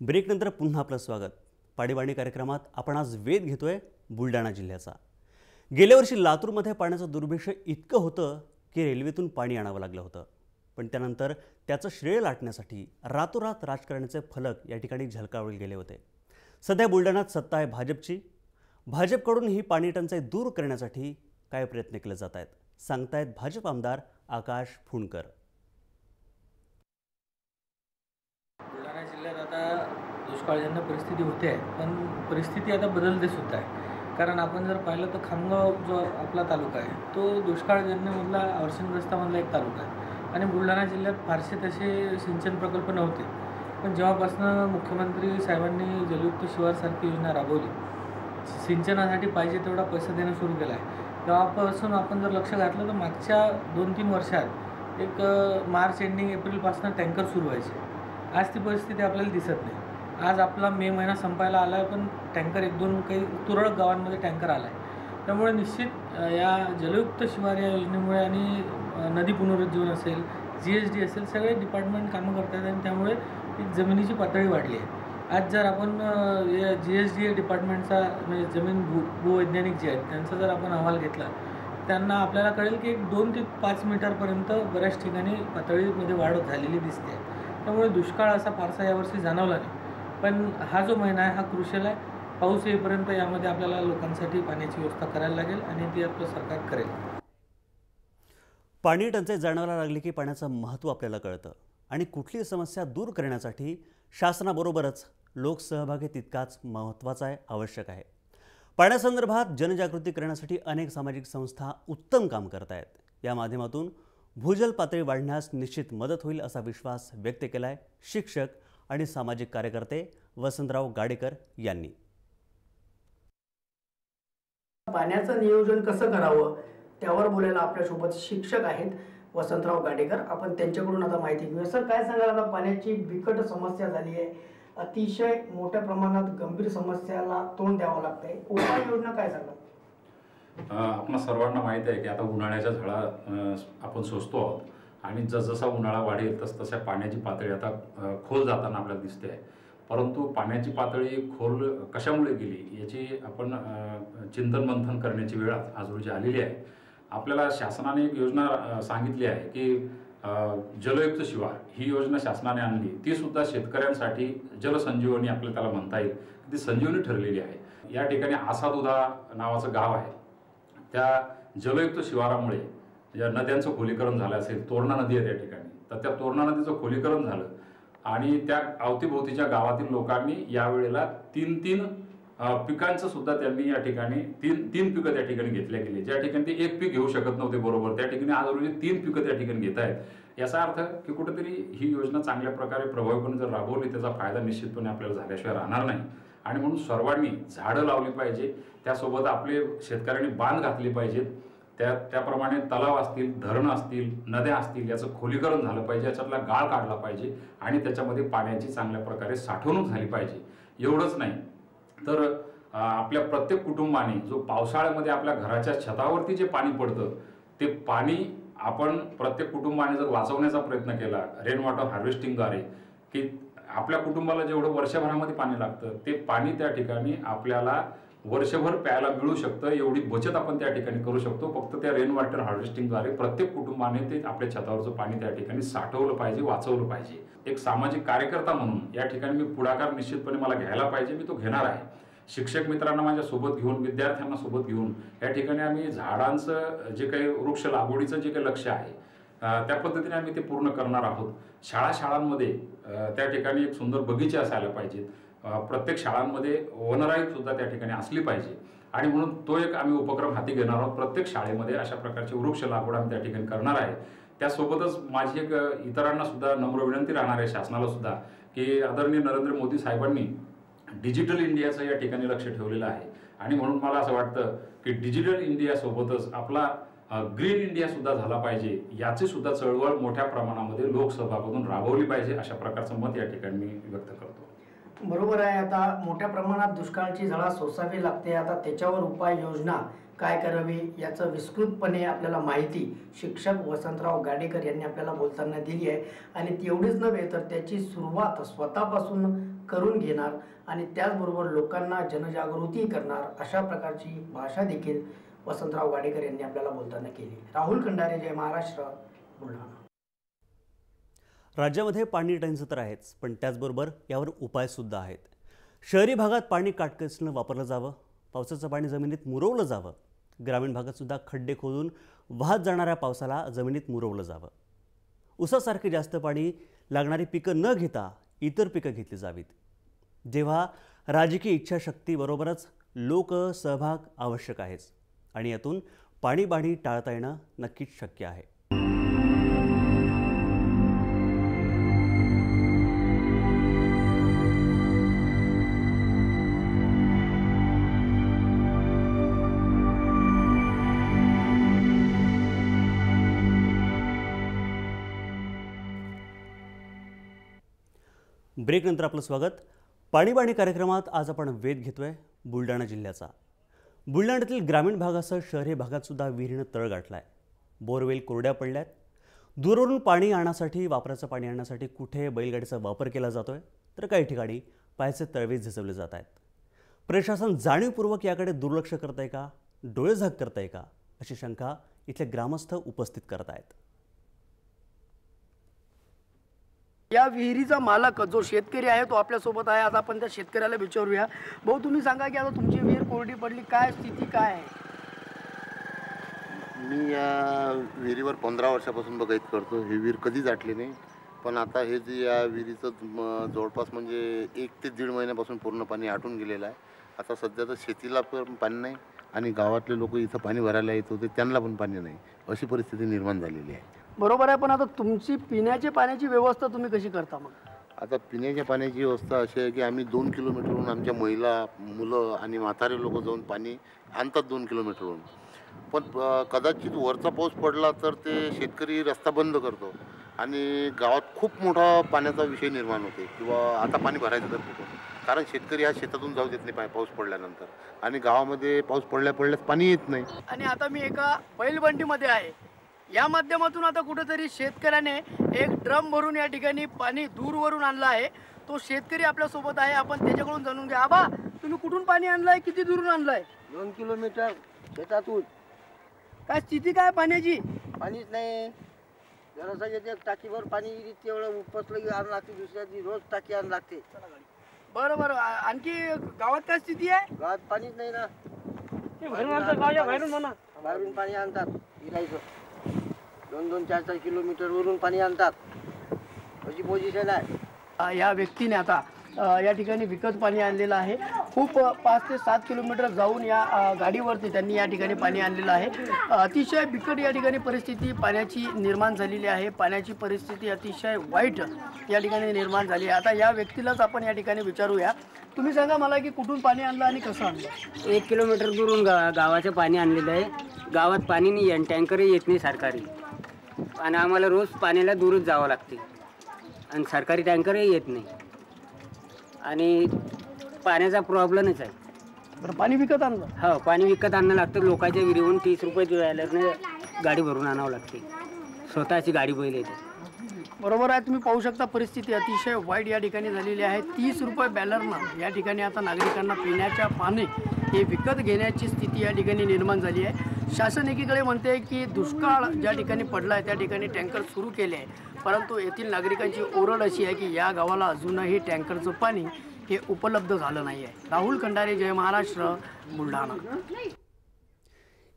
ब्रेकनंतर पुन्हा आपलं स्वागत। पाणीवाणी कार्यक्रमात आपण आज वेध घेतोय बुलढाणा जिल्ह्याचा। गेल्या वर्षी लातूरमध्ये पाण्याचं दुर्भिक्ष्य इतकं होतं की रेल्वेतून पाणी आणावं लागलं होतं। पण त्यानंतर त्याचं श्रेय लाटण्यासाठी रातोरात राजकारण्याचे फलक या ठिकाणी झलकावले गेले होते। सध्या बुलढाण्यात सत्ता आहे भाजपची। भाजपकडून ही पाणी टंचाई दूर करण्यासाठी काय प्रयत्न केले जात आहेत सांगतायत भाजप आमदार आकाश फुंडकर। बुलढाणा जिल्ह्यात आता दुष्काळजन्य परिस्थिती होते आहे, पण परिस्थिती आता बदलते सुद्धा आहे। कारण आपण जर पाहिलं तर खामगाव जो आपला तालुका आहे तो दुष्काळजन्यमधला अडचणग्रस्तामधला एक तालुका आहे आणि बुलढाणा जिल्ह्यात फारसे तसे सिंचन प्रकल्प नव्हते। पण जेव्हापासून मुख्यमंत्री साहेबांनी जलयुक्त शिवारसारखी योजना राबवली, सिंचनासाठी पाहिजे तेवढा पैसा देणं सुरू केला आहे, तेव्हापासून आपण जर लक्ष घातलं तर मागच्या 2-3 वर्षात एक मार्च एंडिंग एप्रिलपासून टँकर सुरू व्हायचे। आज ती परिस्थिती आपल्याला दिसत नाही। आज आपला मे महिना संपायला आला आहे, पण टँकर 1-2 काही तुरळक गावांमध्ये टँकर आला आहे। त्यामुळे निश्चित या जलयुक्त शिवार या योजनेमुळे आणि नदी पुनरुज्जीवन असेल, GSD असेल, सगळे डिपार्टमेंट कामं करत आहेत आणि त्यामुळे एक जमिनीची पातळी वाढली आहे। आज जर आपण या GSD डिपार्टमेंटचा म्हणजे जमीन भूवैज्ञानिक जे आहेत त्यांचा जर आपण अहवाल घेतला, त्यांना आपल्याला कळेल की 2 ते 5 मीटरपर्यंत बऱ्याच ठिकाणी पातळीमध्ये वाढ झालेली दिसते। त्यामुळे दुष्काळ असा फारसा यावर्षी जाणवला नाही, पण हा जो महिना आहे हा क्रुशियल आहे। पाऊस येईपर्यंत यामध्ये आपल्याला लोकांसाठी पाण्याची व्यवस्था करायला लागेल आणि ती आपलं सरकार करेल। पाणी टंचाई जाणवायला लागली की पाण्याचं महत्त्व आपल्याला कळतं आणि कुठलीही समस्या दूर करण्यासाठी शासनाबरोबरच लोकसहभागी तितकाच महत्त्वाचा आहे, आवश्यक आहे। पाण्यासंदर्भात जनजागृती करण्यासाठी अनेक सामाजिक संस्था उत्तम काम करत आहेत। या माध्यमातून भूजल पातळी वाढण्यास निश्चित मदत होईल असा विश्वास व्यक्त केला आहे शिक्षक आणि सामाजिक कार्यकर्ते वसंतराव गाडेकर यांनी। पाण्याचं नियोजन कसं करावं त्यावर बोलायला आपल्यासोबत शिक्षक आहेत वसंतराव गाडेकर। आपण त्यांच्याकडून आता माहिती घेऊया। सर, काय सांगाल? आता पाण्याची बिकट समस्या झाली आहे, अतिशय मोठ्या प्रमाणात गंभीर समस्याला तोंड द्यावं लागतंय, उपाययोजना काय सांगाल? आपण सर्वांना माहीत आहे की आता उन्हाळ्याच्या झळा आपण सोसतो आहोत आणि जसजसा उन्हाळा वाढेल तसतशा पाण्याची पातळी आता खोल जाताना आपल्याला दिसते आहे। परंतु पाण्याची पातळी खोल कशामुळे गेली याची आपण चिंतन मंथन करण्याची वेळ आज रोजी आलेली आहे। आपल्याला शासनाने एक योजना सांगितली आहे की जलयुक्त शिवार ही योजना शासनाने आणली, ती सुद्धा शेतकऱ्यांसाठी जलसंजीवनी आपल्याला त्याला म्हणता येईल, ती संजीवनी ठरलेली आहे। या ठिकाणी आसादुधा नावाचं गाव आहे, त्या जलयुक्त शिवारामुळे ज्या नद्यांचं खोलीकरण झालं असेल, तोरणा नदी आहे त्या ठिकाणी, तर त्या तोरणा नदीचं खोलीकरण झालं आणि त्या अवतीभोवतीच्या गावातील लोकांनी यावेळेला 3-3 पिकांचं सुद्धा त्यांनी या ठिकाणी 3 पिकं त्या ठिकाणी घेतल्या गेली। ज्या ठिकाणी ते एक पीक घेऊ शकत नव्हते बरोबर, त्या ठिकाणी आज रोजी 3 पिकं त्या ठिकाणी घेत आहेत। याचा अर्थ की कुठेतरी ही योजना चांगल्या प्रकारे प्रभावीपणे जर राबवली त्याचा फायदा निश्चितपणे आपल्याला झाल्याशिवाय राहणार नाही आणि म्हणून सर्वांनी झाडं लावली पाहिजे, त्यासोबत आपले शेतकऱ्यांनी बांध घातले पाहिजेत, त्याप्रमाणे तलाव असतील, धरणं असतील, नद्या असतील याचं खोलीकरण झालं पाहिजे, याच्यातला गाळ काढला पाहिजे आणि त्याच्यामध्ये पाण्याची चांगल्या प्रकारे साठवणूक झाली पाहिजे। एवढंच नाही तर आपल्या प्रत्येक कुटुंबाने जो पावसाळ्यामध्ये आपल्या घराच्या छतावरती जे पाणी पडतं ते पाणी आपण प्रत्येक कुटुंबाने जर वाचवण्याचा प्रयत्न केला रेन वॉटर हार्वेस्टिंगद्वारे, की आपल्या कुटुंबाला जेवढं वर्षभरामध्ये पाणी लागतं ते पाणी त्या ठिकाणी आपल्याला वर्षभर प्यायला मिळू शकतं, एवढी बचत आपण त्या ठिकाणी करू शकतो। फक्त त्या रेन वॉटर हार्वेस्टिंगद्वारे प्रत्येक कुटुंबाने ते आपल्या छतावरचं पाणी त्या ठिकाणी साठवलं पाहिजे, वाचवलं पाहिजे। एक सामाजिक कार्यकर्ता म्हणून या ठिकाणी मी पुढाकार निश्चितपणे मला घ्यायला पाहिजे, मी तो घेणार आहे। शिक्षक मित्रांना माझ्या सोबत घेऊन, विद्यार्थ्यांना सोबत घेऊन या ठिकाणी आम्ही झाडांचं जे काही वृक्ष लागवडीचं जे काही लक्ष्य आहे त्या पद्धतीने आम्ही ते पूर्ण करणार आहोत। शाळांमध्ये त्या ठिकाणी एक सुंदर बगीचे असायला पाहिजेत, प्रत्येक शाळांमध्ये वनराई सुद्धा त्या ठिकाणी असली पाहिजे आणि म्हणून तो एक आम्ही उपक्रम हाती घेणार आहोत। प्रत्येक शाळेमध्ये अशा प्रकारचे वृक्ष लागवड आम्ही त्या ठिकाणी करणार आहे। त्यासोबतच माझी एक इतरांना सुद्धा नम्र विनंती राहणार आहे शासनाला सुद्धा की आदरणीय नरेंद्र मोदी साहेबांनी डिजिटल इंडियाचं या ठिकाणी लक्ष ठेवलेलं आहे आणि म्हणून मला असं वाटतं की डिजिटल इंडियासोबतच आपला ग्रीन इंडिया सुद्धा झाला पाहिजे, याची सुद्धा चळवळ मोठ्या प्रमाणामध्ये लोकसहभागातून राबवली पाहिजे, अशा प्रकारचं मत या ठिकाणी मी व्यक्त करतो। बरोबर आहे। आता मोठ्या प्रमाणात दुष्काळाची झळा सोसावी लागते, आता त्याच्यावर उपाययोजना काय करावे याचं विस्तृतपणे आपल्याला माहिती शिक्षक वसंतराव गाडेकर यांनी आपल्याला बोलताना दिली आहे. आणि तेवढीच नव्हे तर त्याची सुरुवात स्वतःपासून करून घेणार आणि त्याचबरोबर लोकांना जनजागृती करणार अशा प्रकारची भाषा देखील वसंतराव गाडेकर यांनी आपल्याला बोलताना केली. राहुल खंडारे, जय महाराष्ट्र, बुलढाणा. राज्यामध्ये पाणी टंचाई तर आहेच, पण त्याचबरोबर यावर उपायसुद्धा आहेत. शहरी भागात पाणी काटकसरीनं वापरलं जावं, पावसाचं पाणी जमिनीत मुरवलं जावं. ग्रामीण भागातसुद्धा खड्डे खोदून वाहत जाणाऱ्या पावसाला जमिनीत मुरवलं जावं. ऊसासारखे जास्त पाणी लागणारी पिकं न घेता इतर पिकं घेतली जावीत. जेव्हा राजकीय इच्छाशक्तीबरोबरच लोकसहभाग आवश्यक आहेच आणि यातून पाणीबाणी टाळता येणं नक्कीच शक्य आहे. ब्रेकनंतर आपलं स्वागत. पाणीबाणी कार्यक्रमात आज आपण वेध घेतोय बुलढाणा जिल्ह्याचा. बुलढाण्यातील ग्रामीण भागासह शहरी भागातसुद्धा विहिरीनं तळ गाठलाय. बोरवेल कोरड्या पडल्यात. दूरवरून पाणी आणण्यासाठी, वापराचं पाणी आणण्यासाठी कुठे बैलगाडीचा वापर केला जातोय, तर काही ठिकाणी पायाचे तळवे झिजवले जात आहेत. प्रशासन जाणीवपूर्वक याकडे दुर्लक्ष करतंय का, डोळेझाक करतंय का, अशी शंका इथले ग्रामस्थ उपस्थित करत आहेत. या विहिरीचा मालक जो शेतकरी आहे तो आपल्यासोबत आहे. आता आपण त्या शेतकऱ्याला विचारूया. भाऊ, तुम्ही सांगा की आता तुमची विहीर कोरडी पडली, काय स्थिती काय आहे? मी या विहिरीवर 15 वर्षापासून बघायत करतो. ही विहीर कधीच आटली नाही, पण आता हे जे या विहिरीचं जवळपास म्हणजे 1 ते 1.5 महिन्यापासून पूर्ण पाणी आटून गेलेलं आहे. आता सध्या तर शेतीला पण पाणी नाही आणि गावातले लोक इथं पाणी भरायला येत होते त्यांना पण पाणी नाही, अशी परिस्थिती निर्माण झालेली आहे. बरोबर आहे, पण आता तुमची पिण्याच्या पाण्याची व्यवस्था तुम्ही कशी करता मग? आता पिण्याच्या पाण्याची व्यवस्था अशी आहे की आम्ही 2 किलोमीटरहून आमच्या महिला, मुलं आणि म्हातारे लोक जाऊन पाणी आणतात 2 किलोमीटरहून. पण कदाचित वरचा पाऊस पडला तर ते शेतकरी रस्ता बंद करतो आणि गावात खूप मोठा पाण्याचा विषय निर्माण होते किंवा आता पाणी भरायचं तर कुठं, कारण शेतकरी हा शेतातून जाऊ देत नाही पाऊस पडल्यानंतर आणि गावामध्ये पाऊस पडल्याच पाणी येत नाही. आणि आता मी एका बैलबंडीमध्ये आहे. या माध्यमातून आता कुठेतरी शेतकऱ्याने एक ड्रम भरून या ठिकाणी पाणी दूरवरून आणलं आहे. तो शेतकरी आपल्यासोबत आहे, आपण त्याच्याकडून जाणून घ्या. आबा, तुम्ही कुठून पाणी आणलंय, किती दुरून आणलंय? 2 किलोमीटर शेतातून. काय स्थिती काय पाण्याची? पाणीच नाही. जरासा येते टाकीभर पाणी तेवढं उपसलं की आण लागते, दुसऱ्या दिवशी रोज टाकी आण लागते. बरं बरं. आणखी गावात काय स्थिती आहे? गावात पाणीच नाही ना. बाहेरून पाणी आणतात इरायचं. 2-2, 4-4 किलोमीटर वरून पाणी आणतात, अशी पोझिशन आहे. या व्यक्तीने आता या ठिकाणी विकत पाणी आणलेलं आहे. खूप 5 ते 7 किलोमीटर जाऊन या गाडीवरती त्यांनी या ठिकाणी पाणी आणलेलं आहे. अतिशय बिकट या ठिकाणी परिस्थिती पाण्याची निर्माण झालेली आहे. पाण्याची परिस्थिती अतिशय वाईट या ठिकाणी निर्माण झाली आहे. आता या व्यक्तीलाच आपण या ठिकाणी विचारूया. तुम्ही सांगा मला की कुठून पाणी आणलं आणि कसं आणलं? 1 किलोमीटर दूरून गावाचं पाणी आणलेलं आहे. गावात पाणी नाही आहे, टँकरही येत नाही सरकारी, आणि आम्हाला रोज पाण्याला दूरच जावं लागते आणि सरकारी टँकरही येत नाही आणि पाण्याचा प्रॉब्लेमच आहे. बरं, पाणी विकत आणलं? हो, पाणी विकत आणणं लागतं. लोकांच्या विहिरीहून 30 रुपये द्यायला गाडी भरून आणावं लागते. स्वतःची गाडी बैल येते. बरोबर आहे. तुम्ही पाहू शकता परिस्थिती अतिशय वाईट या ठिकाणी झालेली आहे. 30 रुपये बॅलरनं या ठिकाणी आता नागरिकांना पिण्याच्या पाणी हे विकत घेण्याची स्थिती या ठिकाणी निर्माण झाली आहे. शासन एकीकडे म्हणते की दुष्काळ ज्या ठिकाणी पडला आहे त्या ठिकाणी टँकर सुरू केले आहे, परंतु येथील नागरिकांची ओरड अशी आहे की या गावाला अजूनही टँकरचं पाणी हे उपलब्ध झालं नाही आहे. राहुल खंडारे, जय महाराष्ट्र, बुलढाणा.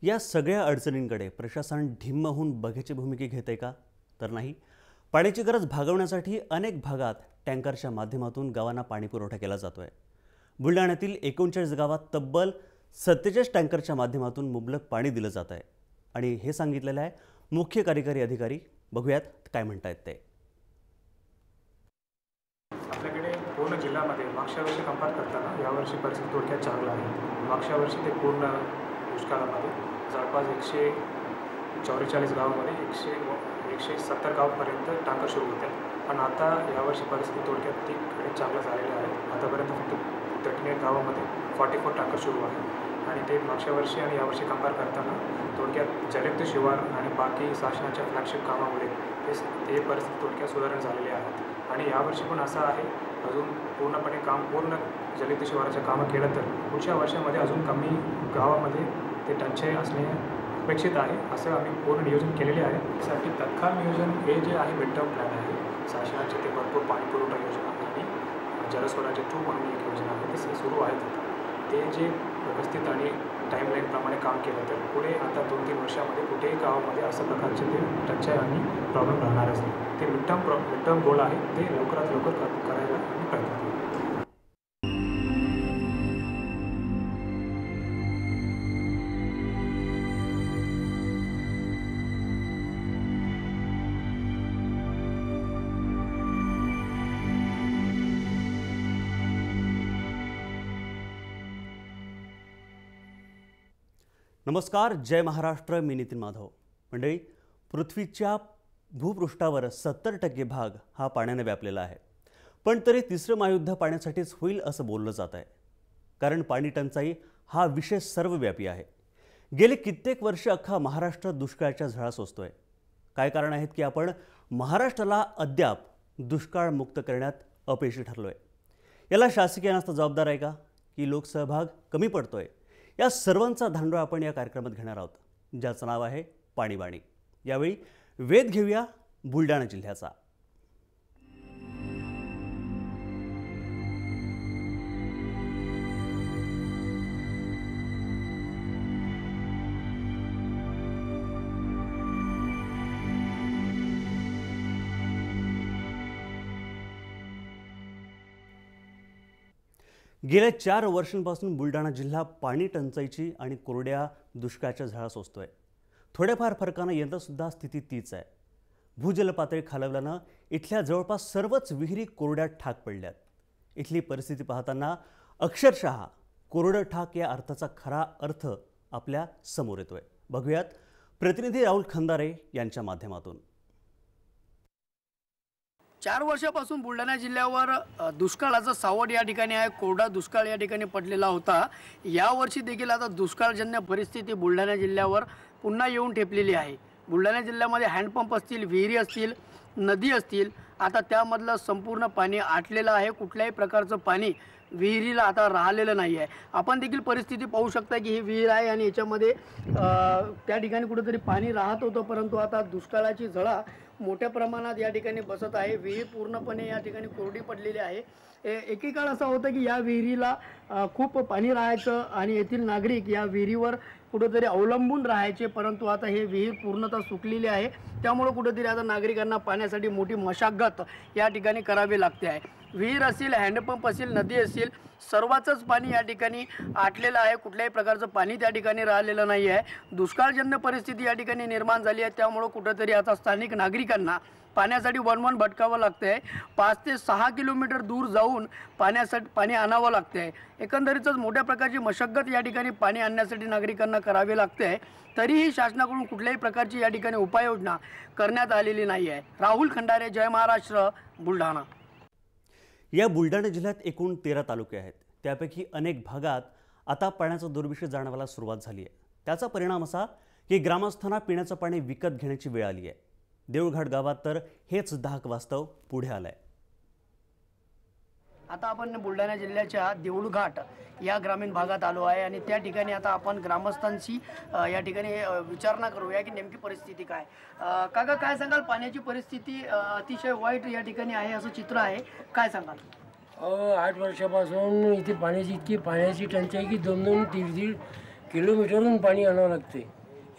या सगळ्या अडचणींकडे प्रशासन ढिम्म होऊन बघ्याची भूमिका घेते का? तर नाही. पाण्याची गरज भागवण्यासाठी अनेक भागात टँकरच्या माध्यमातून गावांना पाणी पुरवठा केला जातोय. बुलढाण्यातील 39 गावात तब्बल 47 टँकरच्या माध्यमातून मुबलक पाणी दिलं जात आहे आणि हे सांगितलेलं आहे मुख्य कार्यकारी अधिकारी. बघूयात काय म्हणतायत ते. आपल्याकडे पूर्ण जिल्ह्यामध्ये मागच्या वर्षी कंपेअर करताना यावर्षी परिस्थिती थोडक्यात चांगली आहे. मागच्या वर्षी ते पूर्ण दुष्काळामध्ये जवळपास 144 गावामध्ये 170 गावापर्यंत टँकर सुरू होते, पण आता यावर्षी परिस्थिती थोडक्यात ती चांगलं झालेली आहे. आतापर्यंत फक्त 38 गावामध्ये 44 टँकर सुरू आहे. आणि ते मागच्या वर्षी आणि यावर्षी कंपेअर करताना थोडक्यात जलयुक्त शिवार आणि बाकी शासनाच्या फ्लॅगशिप कामामुळे ते परिस्थिती थोडक्यात सुधारणा झालेली आहेत. आणि यावर्षी पण असं आहे, अजून पूर्णपणे पूर्ण जलयुक्त शिवाराचं कामं केलं तर पुढच्या वर्षामध्ये अजून कमी गावामध्ये ते टंचाई असणे अपेक्षित आहे. असं आम्ही पूर्ण नियोजन केलेले आहे. त्यासाठी तत्काळ नियोजन हे जे आहे मिड टर्म प्लॅन आहे शासनाचे, ते भरपूर पाणी पुरवठा योजना आणि जलस्वराज्य 2 म्हणून एक योजना आहे, ते सुरू आहेत. ते जे व्यवस्थित आणि टाईमलाईनप्रमाणे काम केलं तर पुढे आता 2-3 वर्षामध्ये कुठेही गावामध्ये अशा प्रकारचे ते टंचाई आणि प्रॉब्लेम राहणारच नाही. ते मिड टर्म गोल आहे, ते लवकरात लवकर करायला आम्ही प्रयत्न करू. नमस्कार, जय महाराष्ट्र. मी नितीन माधव. मंडळी, पृथ्वीच्या भूपृष्ठावर 70% भाग हा पाण्याने व्यापलेला आहे. पण तरी तिसरं महायुद्ध पाण्यासाठीच होईल असं बोललं जात आहे. कारण पाणी टंचाई हा विषय सर्वव्यापी आहे. गेले कित्येक वर्ष अख्खा महाराष्ट्र दुष्काळाच्या झळा सोसतोय. काय कारण आहेत की आपण महाराष्ट्राला अद्याप दुष्काळमुक्त करण्यात अपयशी ठरलोय? याला शासकीय नसता जबाबदार आहे का, की लोकसहभाग कमी पडतोय? या सर्वांचा धांडोळा आपण या कार्यक्रमात घेणार आहोत, ज्याचं नाव आहे पाणीबाणी. यावेळी वेध घेऊया बुलढाणा जिल्ह्याचा. गेल्या 4 वर्षांपासून बुलढाणा जिल्हा पाणी टंचाईची आणि कोरड्या दुष्काळाच्या झळा सोसतोय. थोड्याफार फरकानं यंदासुद्धा स्थिती तीच आहे. भूजल पातळी खालावल्यानं इथल्या जवळपास सर्वच विहिरी कोरड्या ठाक पडल्यात. इथली परिस्थिती पाहताना अक्षरशः कोरडं ठाक या अर्थाचा खरा अर्थ आपल्या समोर येतोय. बघूयात प्रतिनिधी राहुल खंदारे यांच्या माध्यमातून. 4 वर्षापासून बुलढाणा जिल्ह्यावर दुष्काळाचा सावट या ठिकाणी आहे. कोरडा दुष्काळ या ठिकाणी पडलेला होता. यावर्षी देखील आता दुष्काळजन्य परिस्थिती बुलढाणा जिल्ह्यावर पुन्हा येऊन ठेपलेली आहे. बुलढाणा जिल्ह्यामध्ये हँडपंप असतील, विहिरी असतील, नदी असतील, आता त्यामधलं संपूर्ण पाणी आटलेलं आहे. कुठल्याही प्रकारचं पाणी विहिरीला आता राहिलेलं नाही आहे. आपण देखील परिस्थिती पाहू शकता की ही विहीर आहे आणि याच्यामध्ये त्या ठिकाणी कुठेतरी पाणी राहत होतं, परंतु आता दुष्काळाची झळा मोठ्या प्रमाणात या ठिकाणी बसत आहे. विहीर पूर्णपणे या ठिकाणी कोरडी पडलेली आहे. एकेकाळ असं होतं की या विहिरीला खूप पाणी राहायचं आणि येथील नागरिक या विहिरीवर कुठेतरी अवलंबून राहायचे, परंतु आता हे विहीर पूर्णतः सुकलेली आहे. त्यामुळे कुठेतरी आता नागरिकांना पाण्यासाठी मोठी मशागत या ठिकाणी करावी लागते आहे. विहीर असेल, हँडपंप असेल, नदी असेल, सर्वाचंच पाणी या ठिकाणी आटलेलं आहे. कुठल्याही प्रकारचं पाणी त्या ठिकाणी राहिलेलं नाही आहे. दुष्काळजन्य परिस्थिती या ठिकाणी निर्माण झाली आहे. त्यामुळं कुठंतरी आता स्थानिक नागरिकांना पाण्यासाठी वणवण भटकावं लागतं आहे. 5 ते 6 किलोमीटर दूर जाऊन पाणी आणावं लागतं आहे. एकंदरीतच मोठ्या प्रकारची मशगत या ठिकाणी पाणी आणण्यासाठी नागरिकांना करावी लागते आहे. तरीही शासनाकडून कुठल्याही प्रकारची या ठिकाणी उपाययोजना करण्यात आलेली नाही आहे. राहुल खंडारे, जय महाराष्ट्र, बुलढाणा. या बुलढाणा जिल्ह्यात एकूण 13 तालुके आहेत. त्यापैकी अनेक भागात आता पाण्याचा दुर्भिक्ष जाणवायला सुरुवात झाली आहे. त्याचा परिणाम असा की ग्रामस्थांना पिण्याचं पाणी विकत घेण्याची वेळ आली आहे. देऊळघाट गावात तर हेच दाहक वास्तव पुढे आलंय. आता आपण बुलढाणा जिल्ह्याच्या देऊळघाट या ग्रामीण भागात आलो आहे आणि त्या ठिकाणी आता आपण ग्रामस्थांशी या ठिकाणी विचारणा करूया की नेमकी परिस्थिती काय. काका, काय सांगाल? पाण्याची परिस्थिती अतिशय वाईट या ठिकाणी आहे असं चित्र आहे, काय सांगाल? 8 वर्षापासून इथे पाण्याची टंचाई की 2-2, 3-3 किलोमीटरहून पाणी आणावं लागते.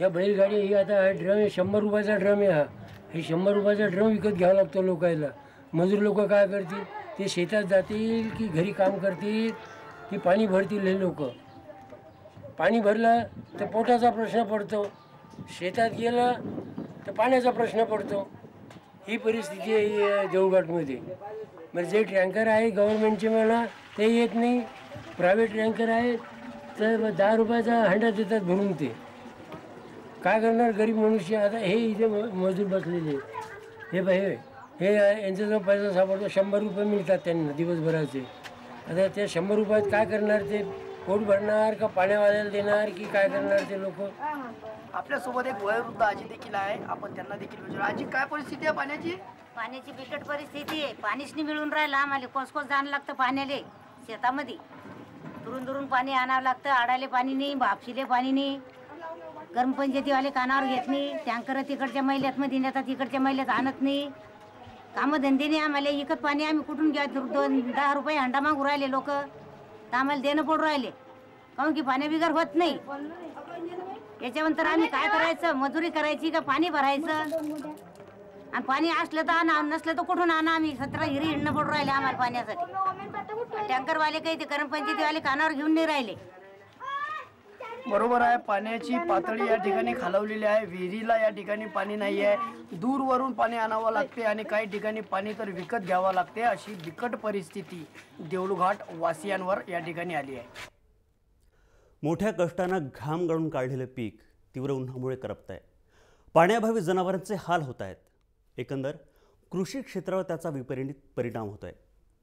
या बैलगाडी ही आता ड्रम 100 रुपयाचा ड्रम आहे. हे 100 रुपयाचा ड्रम विकत घ्यावा लागतो लोकांना. मजूर लोक काय करतील? ते शेतात जातील की घरी काम करतील की पाणी भरतील. हे लोक पाणी भरलं तर पोटाचा प्रश्न पडतो, शेतात गेलं तर पाण्याचा प्रश्न पडतो. ही परिस्थिती आहे देऊळघाटमध्ये. म्हणजे जे टँकर आहे गव्हर्नमेंटचे म्हणा ते येत नाही. प्रायव्हेट टँकर आहेत तर 10 रुपयाचा हंडा देतात भरून. ते काय करणार गरीब मनुष्य? आता हे इथे मजूर बसलेले हे यांचा जो पैसा सापडतो 100 रुपये मिळतात त्यांना दिवसभराचे. आता त्या 100 रुपयात काय करणार? ते पोट भरणार का पाण्यावाल्याला देणार की काय करणार ते लोक? आपल्यासोबत एक वयोवृद्ध आजी देखील आहे, आपण त्यांना देखील विचारू. आजी, काय परिस्थिती आहे पाण्याची? पाण्याची बिकट परिस्थिती आहे. पाणीच नाही मिळून राहिलं आम्हाला. कोस जाणं लागतं पाण्याले शेतामध्ये. दुरून दुरून पाणी आणावं लागतं. आडाले पाणी नाही, बापशीले पाणी नाही. ग्रामपंचायतीवाले कानावर घेत नाही. टँकर तिकडच्या महिल्यात मध्ये नेतात, इकडच्या महिल्यात आणत नाही. कामं धंदे नाही आम्हाला. इकत पाणी आम्ही कुठून घ्या? 10 रुपये हंडा मागू राहिले लोक, तर आम्हाला देणं पडू राहिले. काहून की पाण्या बिगर होत नाही. याच्यानंतर आम्ही काय करायचं? मजुरी करायची का पाणी भरायचं? आणि पाणी असलं तर आणा, नसलं तर कुठून आणा? आम्ही 17 हिरी हिंडणं पडू राहिले आम्हाला पाण्यासाठी. टँकरवाले काही ते ग्रामपंचायतीवाले कानावर घेऊन नाही राहिले. बरोबर आहे, पाण्याची पातळी या ठिकाणी खालवलेली आहे. विहिरीला या ठिकाणी पाणी नाही आहे. दूरवरून पाणी आणावं लागते आणि काही ठिकाणी पाणी तर विकत घ्यावं लागते. अशी बिकट परिस्थिती देऊळघाट वासियांवर या ठिकाणी आली आहे. मोठ्या कष्टानं घाम गाळून काढलेलं पीक तीव्र उन्हामुळे करपत आहे. पाण्याअभावी जनावरांचे हाल होत आहेत. एकंदर कृषी क्षेत्रावर त्याचा विपरीत परिणाम होत आहे.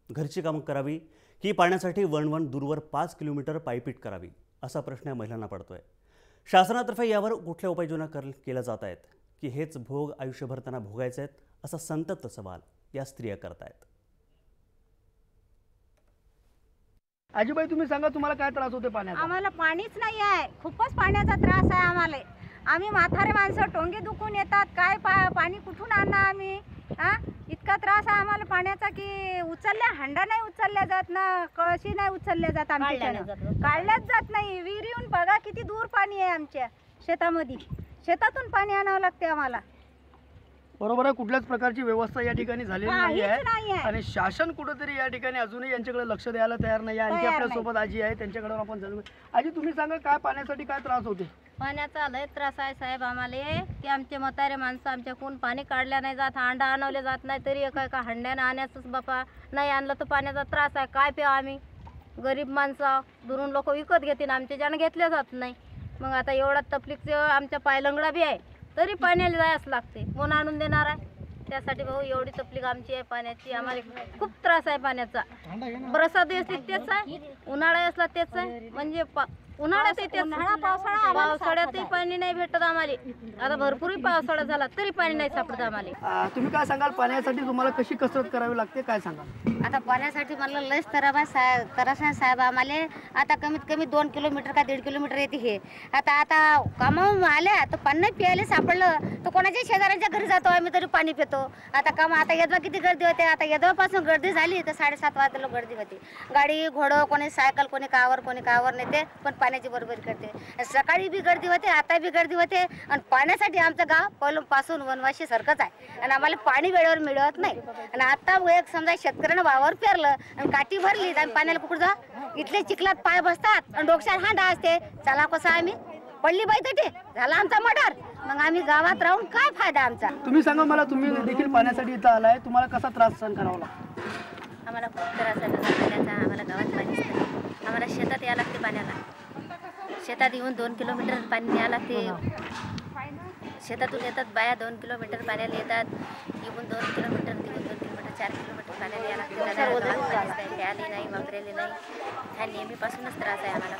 घरची कामं करावी की पाण्यासाठी वणवण दूरवर 5 किलोमीटर पायपीट करावी, असा प्रश्न या महिलांना पडतोय. शासनातर्फे यावर कुठल्या उपाययोजना केल्या जात आहेत की हेच भोग आयुष्यभर त्यांना भोगायचे आहेत, असा संतप्त सवाल या स्त्रिया करतायत. आजीबाई, तुम्ही सांगा, तुम्हाला काय त्रास होते पाण्याचा? आम्हाला पाणीच नाही आहे. खूपच पाण्याचा त्रास आहे आम्हाला. आम्ही म्हातारे माणसं, टोंगे दुखून येतात. काय पाणी कुठून आणणार आम्ही? इतका त्रास आहे आम्हाला पाण्याचा की हंडा नाही उचलल्या जात ना, कळशी नाही उचलल्या जात. काढल्याच जात नाही. विहिरीहून बघा किती दूर पाणी आहे आमच्या शेतामध्ये. शेतातून पाणी आणावं लागते आम्हाला. बरोबर आहे, कुठल्याच प्रकारची व्यवस्था या ठिकाणी झालेली नाही आहे आणि शासन कुठेतरी या ठिकाणी अजूनही यांच्याकडे लक्ष द्यायला तयार नाही आहे. आणखी आपल्यासोबत आजी आहे, त्यांच्याकडे आपण जाणून. आजी, तुम्ही सांगा, काय पाण्यासाठी काय त्रास होते? पाण्याचा लय त्रास आहे साहेब आम्हाला की आमचे म्हातारे माणसं आमच्याकडून पाणी काढल्या नाही जात, हांडा आणवले जात नाही. तरी एका हंड्यानं आणायचंच बापा. नाही आणलं तर पाण्याचा त्रास आहे. काय प्यावं आम्ही? गरीब माणसं, दुरून लोक विकत घेतील, आमच्या ज्यानं घेतल्या जात नाही. मग आता एवढा तकलीफचं आमच्या पायलंगडा बी आहे, तरी पाण्याला जायच लागते. कोण आणून देणार आहे? त्यासाठी भाऊ एवढी तकलीफ आमची आहे पाण्याची. आम्हाला खूप त्रास आहे पाण्याचा. बरसात असली तेच आहे, उन्हाळा असला तेच आहे. म्हणजे उन्हाळ्यात पावसाळ्यातही पाणी नाही भेटत आम्हाला. आता भरपूर पावसाळा झाला तरी पाणी नाही सापडत आम्हाला. तुम्ही काय सांगाल, पाण्यासाठी तुम्हाला कशी कसरत करावी लागते, काय सांगा? आता पाण्यासाठी मला लयच त्रास आहे साहेब आम्हाला. आता कमीत कमी 2 किलोमीटर का 1.5 किलोमीटर येते हे. आता कामावून आल्या तर पाणी प्यायला सापडलं तर कोणाच्या शेजाऱ्यांच्या घरी जातो आम्ही, तरी पाणी पितो. आता यदवा किती गर्दी होते. आता यदवापासून गर्दी झाली तर 7:30 वाजता गर्दी होती. गाडी घोडं, कोणी सायकल, कोणी कावर नेते, पण पाण्याची बरोबरी करते. सकाळी बी गर्दी होते, आता बी गर्दी होते. आणि पाण्यासाठी आमचं गाव पहिल्यापासून वनवासी सारखंच आहे आणि आम्हाला पाणी वेळेवर मिळत नाही. आणि आता एक समजा शेतकऱ्यानं वावर पेरलं आणि काठी भरली आणि पाण्याला कुठं जा, इथले चिखलात पाय बसतात आणि डोक्यात हांडा असते. चला कसं आम्ही पडली बाई तटे झाला आमचा मर्डर. मग आम्ही गावात राहून काय फायदा आमचा? तुम्ही सांगा मला, तुम्ही देखील पाण्यासाठी इथं आलाय, तुम्हाला कसा त्रास सहन करावा लागतो? आम्हाला खूप त्रास आहे पाण्याचा. आम्हाला गावात पाणी नसतं. आम्हाला शेतात यायला लागते पाण्याला. शेतात येऊन 2 किलोमीटर पाणी न्यायला लागते. शेतातून येतात बाया 2 किलोमीटर पाण्याला येतात. येऊन 2 किलोमीटर, तिकडून 2 किलोमीटर, 4 किलोमीटर पाण्याला यायला लागते. प्यायले नाही, वापरायले नाही. ह्या नेहमीपासूनच त्रास आहे आम्हाला.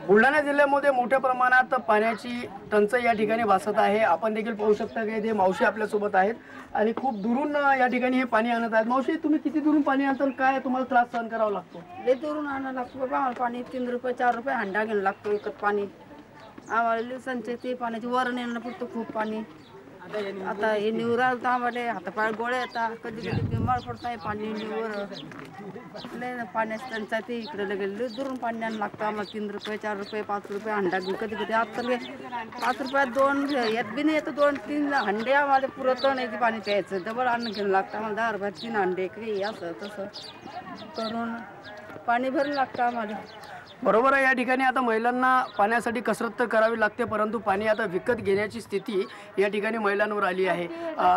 बुलढाणा जिल्ह्यामध्ये मोठ्या प्रमाणात पाण्याची टंचाई या ठिकाणी भासत आहे. आपण देखील पाहू शकता की ते मावशी आपल्यासोबत आहेत आणि खूप दुरून या ठिकाणी हे पाणी आणत आहेत. मावशी, तुम्ही किती दुरून पाणी आणता, काय तुम्हाला त्रास सहन करावा लागतो? लय दुरून आणायला लागतो बाबा आम्हाला पाणी. 3 रुपये 4 रुपये हंडा घ्यायला लागतो विकत पाणी. आम्हाला संचय ते पाण्याची वरण येणं पडतं खूप पाणी. आता हे निवराल तर आम्हाला हातापाय गोळे येतात, कधी कधी मळ पडत नाही पाणी निवर. लय पाण्याची टंचाई ते इकडे लगेच दुरून पाणी आणायला लागतं आम्हाला. 3 रुपये 4 रुपये 5 रुपये हंडा घेऊन कधी कधी आता 5 रुपयात 2 येत बी नाही येतं. 2-3 हंडे आम्हाला पुरत नाही ते पाणी प्यायचं. डबल अन्न घेऊन लागतं आम्हाला. 10 रुपयात 3 हंडे काही असं तसं करून पाणी भरून लागतं आम्हाला. बरोबर आहे, या ठिकाणी आता महिलांना पाण्यासाठी कसरत तर करावी लागते, परंतु पाणी आता विकत घेण्याची स्थिती या ठिकाणी महिलांवर आली आहे.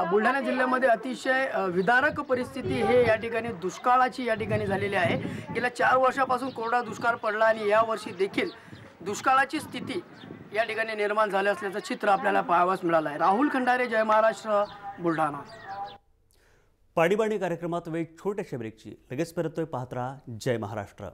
बुलढाणा जिल्ह्यामध्ये अतिशय विदारक परिस्थिती हे या ठिकाणी दुष्काळाची या ठिकाणी झालेली आहे. गेल्या 4 वर्षापासून कोरडा दुष्काळ पडला आणि यावर्षी देखील दुष्काळाची स्थिती या ठिकाणी निर्माण झाली असल्याचं चित्र आपल्याला पाहावयास मिळालं आहे. राहुल खंडारे, जय महाराष्ट्र, बुलढाणा. पाणीबाणी कार्यक्रमात वेळ छोट्याशा ब्रेकची. लगेच परततोय, पाहत राहा जय महाराष्ट्र.